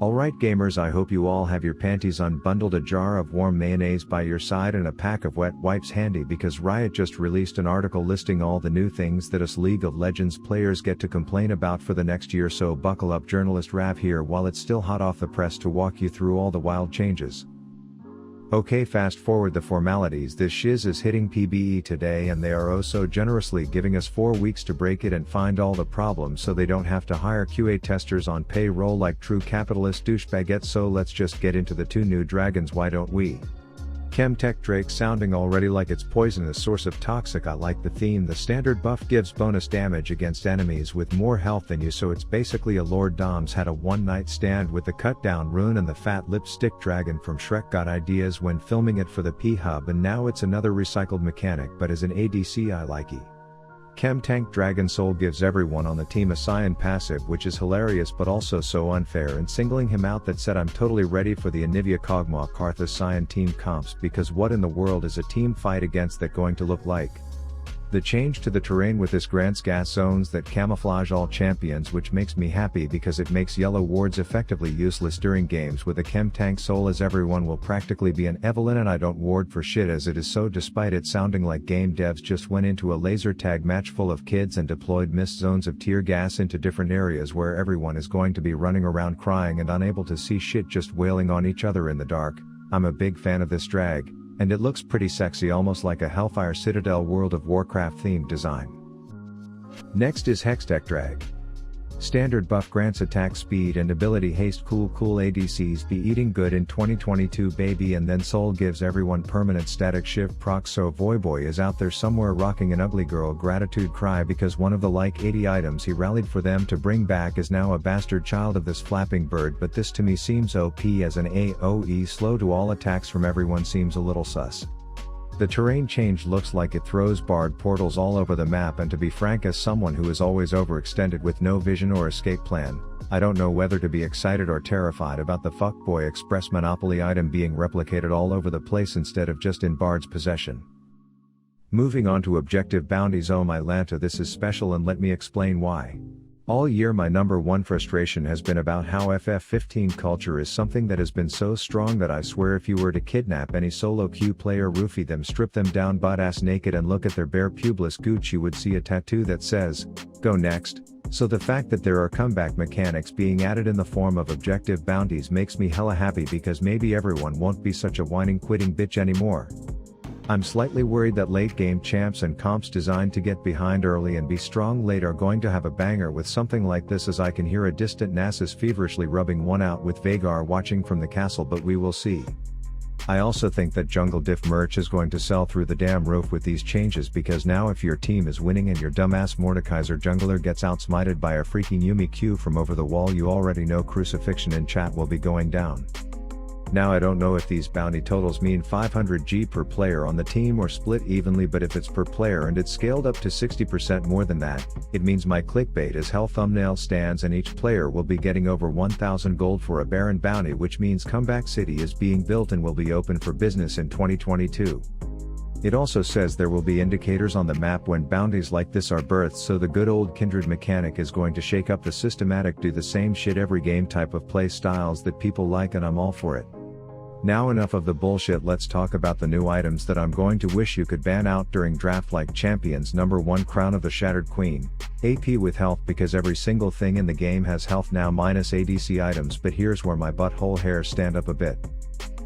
Alright gamers, I hope you all have your panties unbundled, a jar of warm mayonnaise by your side and a pack of wet wipes handy, because Riot just released an article listing all the new things that us League of Legends players get to complain about for the next year, so buckle up. Journalist Rav here while it's still hot off the press to walk you through all the wild changes. Okay, fast forward the formalities. This shiz is hitting PBE today and they are oh so generously giving us 4 weeks to break it and find all the problems so they don't have to hire QA testers on payroll like true capitalist douchebaguettes. So let's just get into the 2 new dragons, why don't we? Chemtech Drake, sounding already like it's poisonous source of toxic. I like the theme. The standard buff gives bonus damage against enemies with more health than you, so it's basically a Lord Dom's had a one night stand with the cut down rune. And the fat lipstick dragon from Shrek got ideas when filming it for the P-Hub, and now it's another recycled mechanic, but as an ADC I like it. Chemtank Dragon Soul gives everyone on the team a Cyan passive, which is hilarious but also so unfair, and singling him out, that said I'm totally ready for the Anivia Kog'Maw Karthus Cyan team comps, because what in the world is a team fight against that going to look like? The change to the terrain with this grants gas zones that camouflage all champions, which makes me happy because it makes yellow wards effectively useless during games with a Chemtank Soul, as everyone will practically be an Evelynn and I don't ward for shit as it is, so despite it sounding like game devs just went into a laser tag match full of kids and deployed mist zones of tear gas into different areas where everyone is going to be running around crying and unable to see shit, just wailing on each other in the dark, I'm a big fan of this drag. And it looks pretty sexy, almost like a Hellfire Citadel World of Warcraft themed design. Next is Hextech Drag. Standard buff grants attack speed and ability haste. Cool ADCs be eating good in 2022 baby. And then Soul gives everyone permanent static shift proc, so Voyboy is out there somewhere rocking an ugly girl gratitude cry because one of the like 80 items he rallied for them to bring back is now a bastard child of this flapping bird. But this to me seems OP, as an AoE slow to all attacks from everyone seems a little sus. The terrain change looks like it throws barred portals all over the map, and to be frank, as someone who is always overextended with no vision or escape plan, I don't know whether to be excited or terrified about the Fuckboy Express Monopoly item being replicated all over the place instead of just in Bard's possession. Moving on to objective bounties. Oh my Lanta, this is special, and let me explain why. All year my number one frustration has been about how FF15 culture is something that has been so strong that I swear if you were to kidnap any solo queue player, roofie them, strip them down butt-ass naked and look at their bare pubeless gooch, you would see a tattoo that says, "Go next." So the fact that there are comeback mechanics being added in the form of objective bounties makes me hella happy, because maybe everyone won't be such a whining quitting bitch anymore. I'm slightly worried that late game champs and comps designed to get behind early and be strong late are going to have a banger with something like this, as I can hear a distant Nasus feverishly rubbing one out with Vhagar watching from the castle, but we will see. I also think that jungle diff merch is going to sell through the damn roof with these changes, because now if your team is winning and your dumbass Mordekaiser jungler gets outsmited by a freaking Yumi Q from over the wall, you already know crucifixion in chat will be going down. Now I don't know if these bounty totals mean 500 G per player on the team or split evenly, but if it's per player and it's scaled up to 60% more than that, it means my clickbait as hell thumbnail stands, and each player will be getting over 1000 gold for a Baron bounty, which means Comeback City is being built and will be open for business in 2022. It also says there will be indicators on the map when bounties like this are birthed, so the good old Kindred mechanic is going to shake up the systematic do the same shit every game type of play styles that people like, and I'm all for it. Now enough of the bullshit, let's talk about the new items that I'm going to wish you could ban out during draft, like champions. Number 1, Crown of the Shattered Queen. AP with health, because every single thing in the game has health now minus ADC items, but here's where my butthole hairs stand up a bit.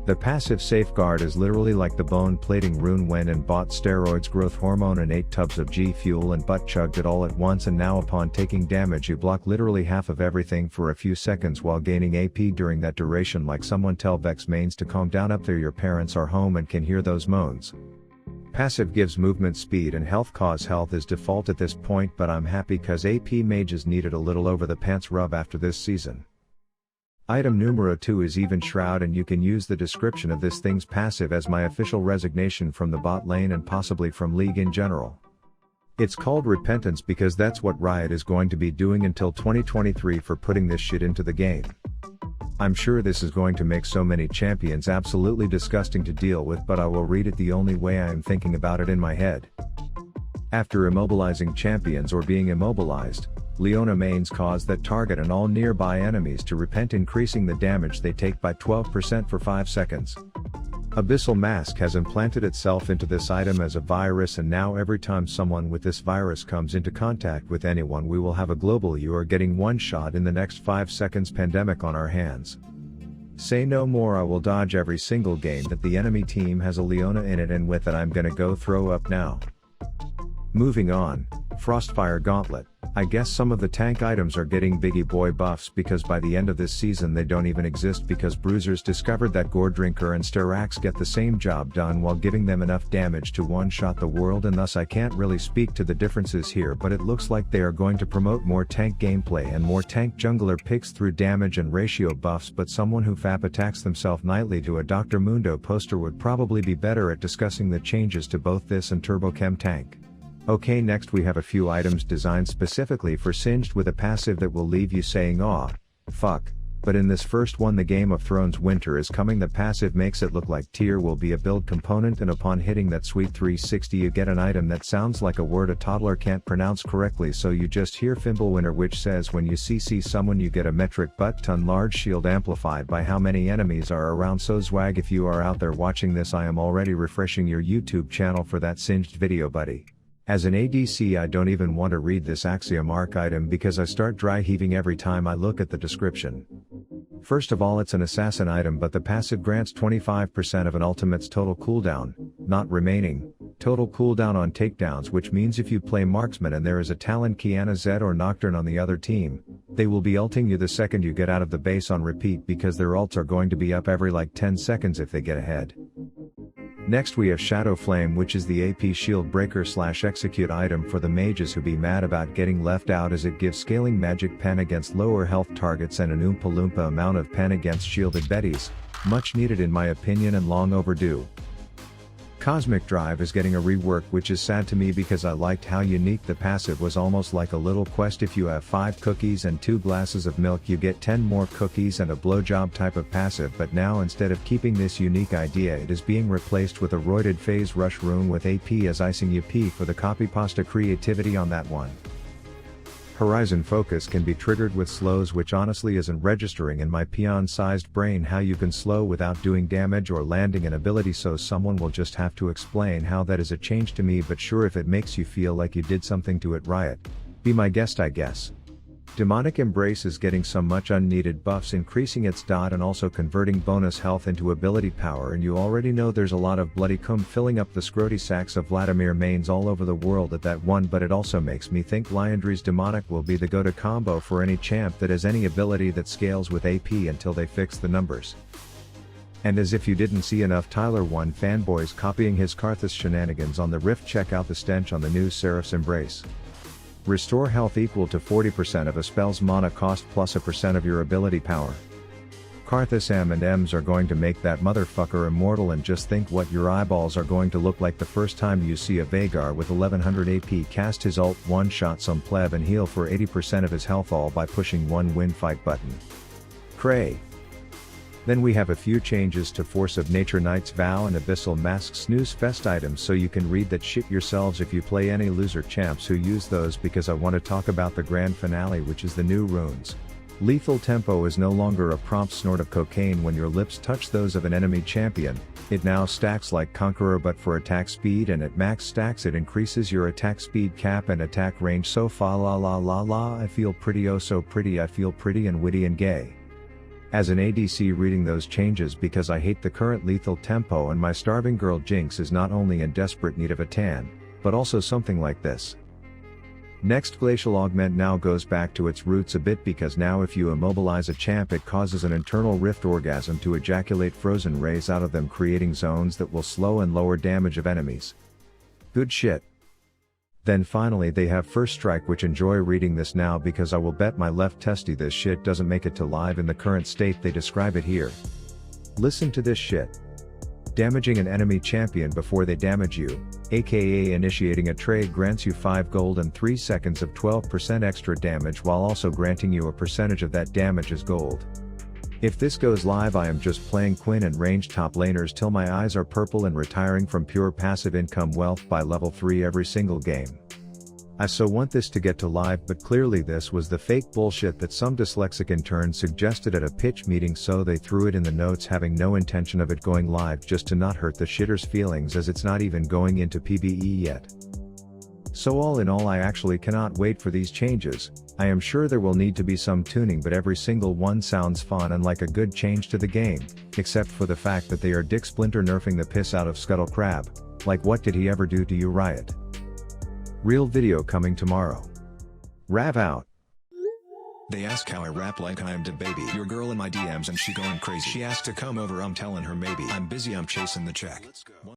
The passive Safeguard is literally like the bone plating rune went and bought steroids, growth hormone and 8 tubs of G Fuel and butt chugged it all at once, and now upon taking damage you block literally half of everything for a few seconds while gaining AP during that duration. Like someone tell Vex mains to calm down up there, your parents are home and can hear those moans. Passive gives movement speed and health, cause health is default at this point, but I'm happy cause AP mages needed a little over the pants rub after this season. Item numero 2 is Even Shroud, and you can use the description of this thing's passive as my official resignation from the bot lane and possibly from League in general. It's called Repentance because that's what Riot is going to be doing until 2023 for putting this shit into the game. I'm sure this is going to make so many champions absolutely disgusting to deal with, but I will read it the only way I am thinking about it in my head. After immobilizing champions or being immobilized, Leona mains cause that target and all nearby enemies to repent, increasing the damage they take by 12% for 5 seconds. Abyssal Mask has implanted itself into this item as a virus, and now every time someone with this virus comes into contact with anyone, we will have a global "you are getting one shot in the next 5 seconds" pandemic on our hands. Say no more. I will dodge every single game that the enemy team has a Leona in it, and with it I'm gonna go throw up now. Moving on, Frostfire Gauntlet. I guess some of the tank items are getting biggie boy buffs because by the end of this season they don't even exist, because Bruisers discovered that Gore Drinker and Styrax get the same job done while giving them enough damage to one-shot the world, and thus I can't really speak to the differences here, but it looks like they are going to promote more tank gameplay and more tank jungler picks through damage and ratio buffs, but someone who fap attacks themselves nightly to a Dr. Mundo poster would probably be better at discussing the changes to both this and Turbochem tank. Okay, next we have a few items designed specifically for Singed with a passive that will leave you saying aw, fuck, but in this first one, the Game of Thrones Winter is Coming, the passive makes it look like tier will be a build component, and upon hitting that sweet 360 you get an item that sounds like a word a toddler can't pronounce correctly, so you just hear Fimbulwinter, which says when you CC someone you get a metric butt ton large shield amplified by how many enemies are around. So swag, if you are out there watching this, I am already refreshing your YouTube channel for that Singed video, buddy. As an ADC, I don't even want to read this Axiom Arc item because I start dry heaving every time I look at the description. First of all, it's an assassin item, but the passive grants 25% of an ultimate's total cooldown, not remaining, total cooldown on takedowns, which means if you play marksman and there is a Talon, Kiana, Zed or Nocturne on the other team, they will be ulting you the second you get out of the base on repeat, because their ults are going to be up every like 10 seconds if they get ahead. Next we have Shadow Flame, which is the AP shield breaker / execute item for the mages who be mad about getting left out, as it gives scaling magic pen against lower health targets and an Oompa Loompa amount of pen against shielded betties, much needed in my opinion and long overdue. Cosmic Drive is getting a rework, which is sad to me because I liked how unique the passive was, almost like a little quest. If you have 5 cookies and 2 glasses of milk you get 10 more cookies and a blowjob type of passive, but now instead of keeping this unique idea, it is being replaced with a roided phase rush rune with AP as icing. UP for the copy pasta creativity on that one. Horizon Focus can be triggered with slows, which honestly isn't registering in my peon-sized brain how you can slow without doing damage or landing an ability, so someone will just have to explain how that is a change to me, but sure, if it makes you feel like you did something to it, Riot, be my guest, I guess. Demonic Embrace is getting some much unneeded buffs, increasing its dot and also converting bonus health into ability power, and you already know there's a lot of bloody cum filling up the scroty sacks of Vladimir mains all over the world at that one, but it also makes me think Liandry's Demonic will be the go-to combo for any champ that has any ability that scales with AP until they fix the numbers. And as if you didn't see enough Tyler 1 fanboys copying his Karthus shenanigans on the Rift, check out the stench on the new Seraph's Embrace. Restore health equal to 40% of a spell's mana cost plus a percent of your ability power. Karthus M&Ms are going to make that motherfucker immortal, and just think what your eyeballs are going to look like the first time you see a Vhagar with 1100 AP cast his ult, one-shot some pleb and heal for 80% of his health, all by pushing one win fight button. Cray. Then we have a few changes to Force of Nature Knight's Vow and Abyssal Mask Snooze Fest items, so you can read that shit yourselves if you play any loser champs who use those, because I want to talk about the grand finale, which is the new runes. Lethal Tempo is no longer a prompt snort of cocaine when your lips touch those of an enemy champion. It now stacks like Conqueror but for attack speed, and at max stacks it increases your attack speed cap and attack range. So fa la la la la, I feel pretty, oh so pretty, I feel pretty and witty and gay. As an ADC reading those changes, because I hate the current Lethal Tempo and my starving girl Jinx is not only in desperate need of a tan, but also something like this. Next, Glacial Augment now goes back to its roots a bit, because now if you immobilize a champ it causes an internal rift orgasm to ejaculate frozen rays out of them, creating zones that will slow and lower damage of enemies. Good shit. Then finally they have First Strike, which enjoy reading this now because I will bet my left testy this shit doesn't make it to live in the current state they describe it here. Listen to this shit. Damaging an enemy champion before they damage you, aka initiating a trade, grants you 5 gold and 3 seconds of 12% extra damage, while also granting you a percentage of that damage as gold. If this goes live, I am just playing Quinn and ranged top laners till my eyes are purple and retiring from pure passive income wealth by level 3 every single game. I so want this to get to live, but clearly this was the fake bullshit that some dyslexic intern suggested at a pitch meeting, so they threw it in the notes having no intention of it going live just to not hurt the shitter's feelings, as it's not even going into PBE yet. So all in all, I actually cannot wait for these changes. I am sure there will need to be some tuning, but every single one sounds fun and like a good change to the game, except for the fact that they are Dick Splinter nerfing the piss out of Scuttle Crab. Like, what did he ever do to you, Riot? Real video coming tomorrow. Rav out. They ask how I rap like I'm the baby. Your girl in my DMs and she going crazy. She asked to come over, I'm telling her maybe. I'm busy, I'm chasing the check.